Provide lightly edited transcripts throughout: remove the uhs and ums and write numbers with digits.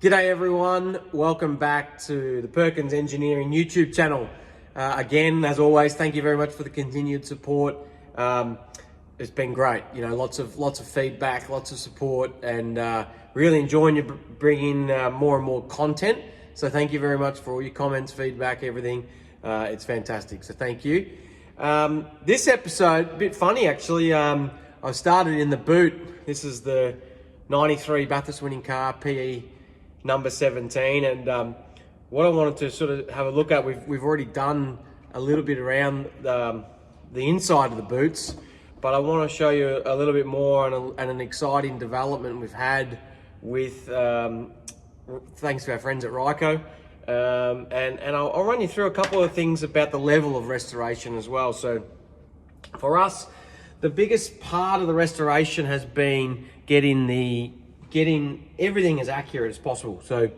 G'day everyone, welcome back to the Perkins Engineering YouTube channel. Again, as always, thank you very much for the continued support. It's been great, you know, lots of feedback, lots of support, and really enjoying you bringing more and more content. So thank you very much for all your comments, feedback, everything. It's fantastic, so thank you. This episode, a bit funny actually. I started in the boot. This is the 93 Bathurst winning car, PE number 17, and what I wanted to sort of have a look at, we've already done a little bit around the inside of the boots, but I want to show you a little bit more and an exciting development we've had with thanks to our friends at Ryco, and I'll run you through a couple of things about the level of restoration as well. So for us, the biggest part of the restoration has been getting everything as accurate as possible. So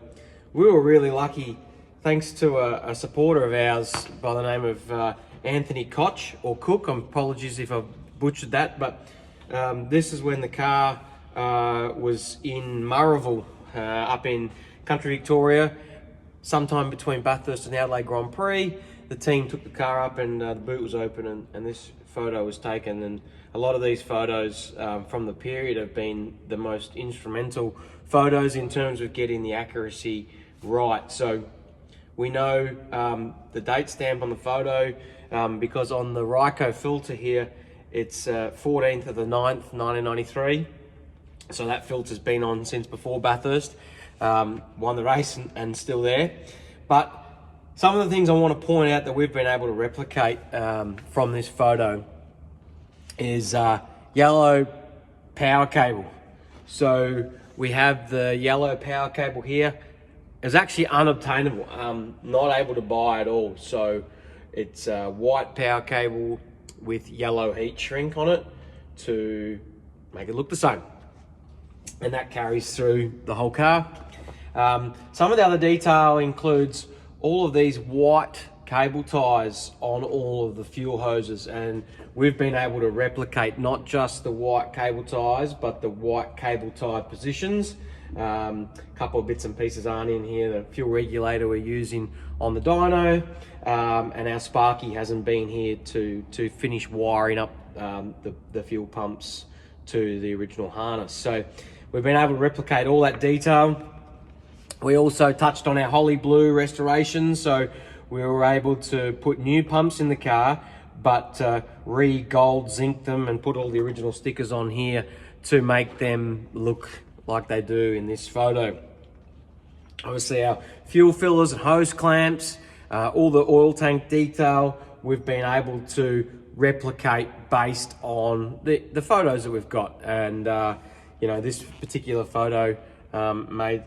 we were really lucky, thanks to a supporter of ours by the name of Anthony Koch, or Cook. Apologies if I've butchered that, but this is when the car was in Murrayville, up in country Victoria, sometime between Bathurst and Adelaide Grand Prix. The team took the car up and the boot was open, and this photo was taken. And a lot of these photos from the period have been the most instrumental photos in terms of getting the accuracy right. So we know the date stamp on the photo because on the Ryco filter here, it's 14th of the 9th, 1993. So that filter's been on since before Bathurst, won the race and still there. But some of the things I want to point out that we've been able to replicate from this photo is yellow power cable. So we have the yellow power cable here. It's actually unobtainable, not able to buy at all. So it's a white power cable with yellow heat shrink on it to make it look the same. And that carries through the whole car. Some of the other detail includes all of these white cable ties on all of the fuel hoses, and we've been able to replicate not just the white cable ties, but the white cable tie positions. A couple of bits and pieces aren't in here. The fuel regulator we're using on the dyno, and our Sparky hasn't been here to finish wiring up the fuel pumps to the original harness. So we've been able to replicate all that detail. We also touched on our Holly Blue restoration, so we were able to put new pumps in the car, but re-gold zinc them and put all the original stickers on here to make them look like they do in this photo. Obviously our fuel fillers and hose clamps, all the oil tank detail, we've been able to replicate based on the photos that we've got. And you know, this particular photo made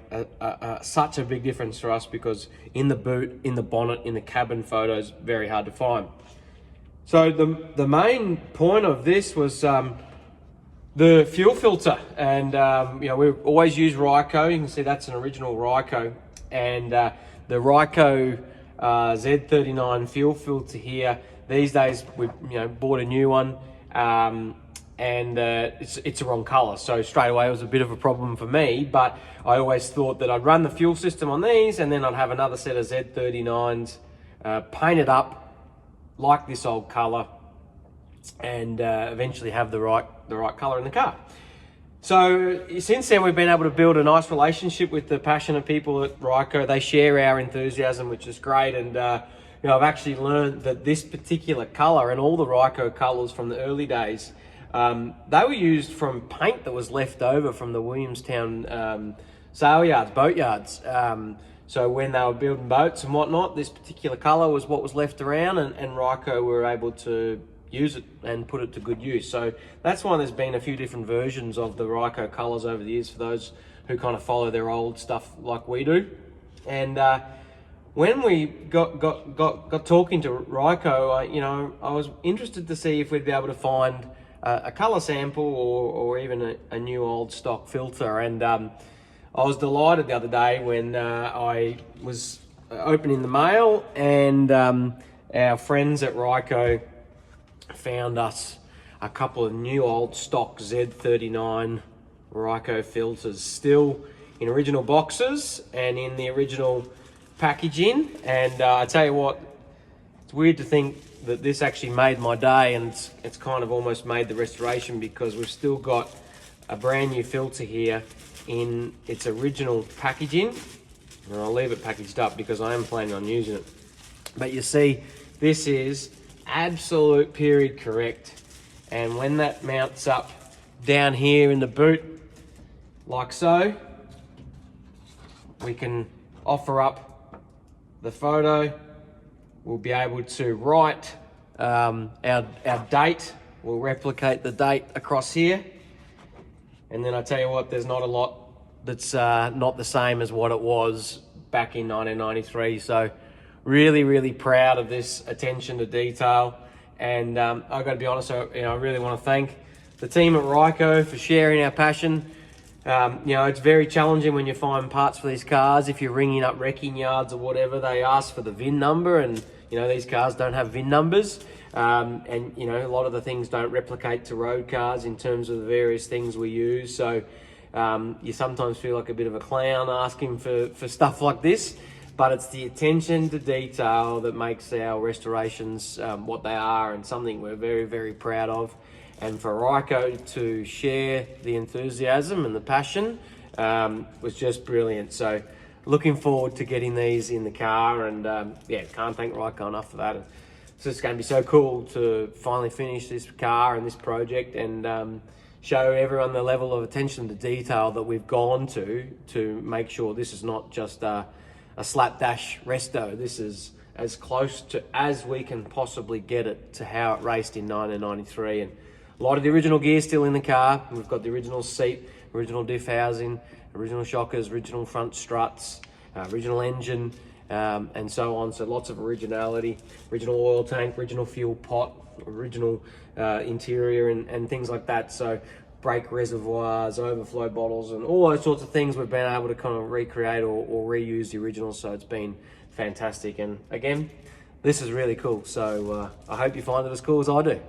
such a big difference for us because in the boot, in the bonnet, in the cabin photos, very hard to find. So the main point of this was the fuel filter, and you know, we've always used Ryco. You can see that's an original Ryco, and the Ryco Z39 fuel filter here. These days we've bought a new one. And it's the wrong color, so straight away it was a bit of a problem for me. But I always thought that I'd run the fuel system on these, and then I'd have another set of Z39s painted up like this old color, and eventually have the right color in the car. So since then we've been able to build a nice relationship with the passionate people at Ryco. They share our enthusiasm, which is great. And you know, I've actually learned that this particular color and all the Ryco colors from the early days, they were used from paint that was left over from the Williamstown sail yards, boat yards. So when they were building boats and whatnot, this particular colour was what was left around, and Ryco were able to use it and put it to good use. So that's why there's been a few different versions of the Ryco colours over the years for those who kind of follow their old stuff like we do. And when we got talking to Ryco, I was interested to see if we'd be able to find a colour sample or even a new old stock filter. And I was delighted the other day when I was opening the mail, and our friends at Ryco found us a couple of new old stock Z39 Ryco filters still in original boxes and in the original packaging. And I tell you what, it's weird to think that this actually made my day, and it's kind of almost made the restoration, because we've still got a brand new filter here in its original packaging. And I'll leave it packaged up because I am planning on using it. But you see, this is absolute period correct. And when that mounts up down here in the boot, like so, we can offer up the photo. We'll be able to write our date. We'll replicate the date across here. And then I tell you what, there's not a lot that's not the same as what it was back in 1993. So really proud of this attention to detail. And I've got to be honest, I really want to thank the team at Ryco for sharing our passion. It's very challenging when you find parts for these cars. If you're ringing up wrecking yards or whatever, they ask for the VIN number, and these cars don't have VIN numbers. And a lot of the things don't replicate to road cars in terms of the various things we use. So you sometimes feel like a bit of a clown asking for stuff like this, but it's the attention to detail that makes our restorations what they are, and something we're very proud of. And for Ryco to share the enthusiasm and the passion was just brilliant. So looking forward to getting these in the car, and can't thank Ryco enough for that. It's just going to be so cool to finally finish this car and this project, and show everyone the level of attention to detail that we've gone to make sure this is not just a slapdash resto. This is as close to as we can possibly get it to how it raced in 1993. And a lot of the original gear still in the car. We've got the original seat, original diff housing, original shockers, original front struts, original engine, and so on. So lots of originality, original oil tank, original fuel pot, original interior, and things like that. So brake reservoirs, overflow bottles, and all those sorts of things we've been able to kind of recreate or reuse the original. So it's been fantastic. And again, this is really cool. So I hope you find it as cool as I do.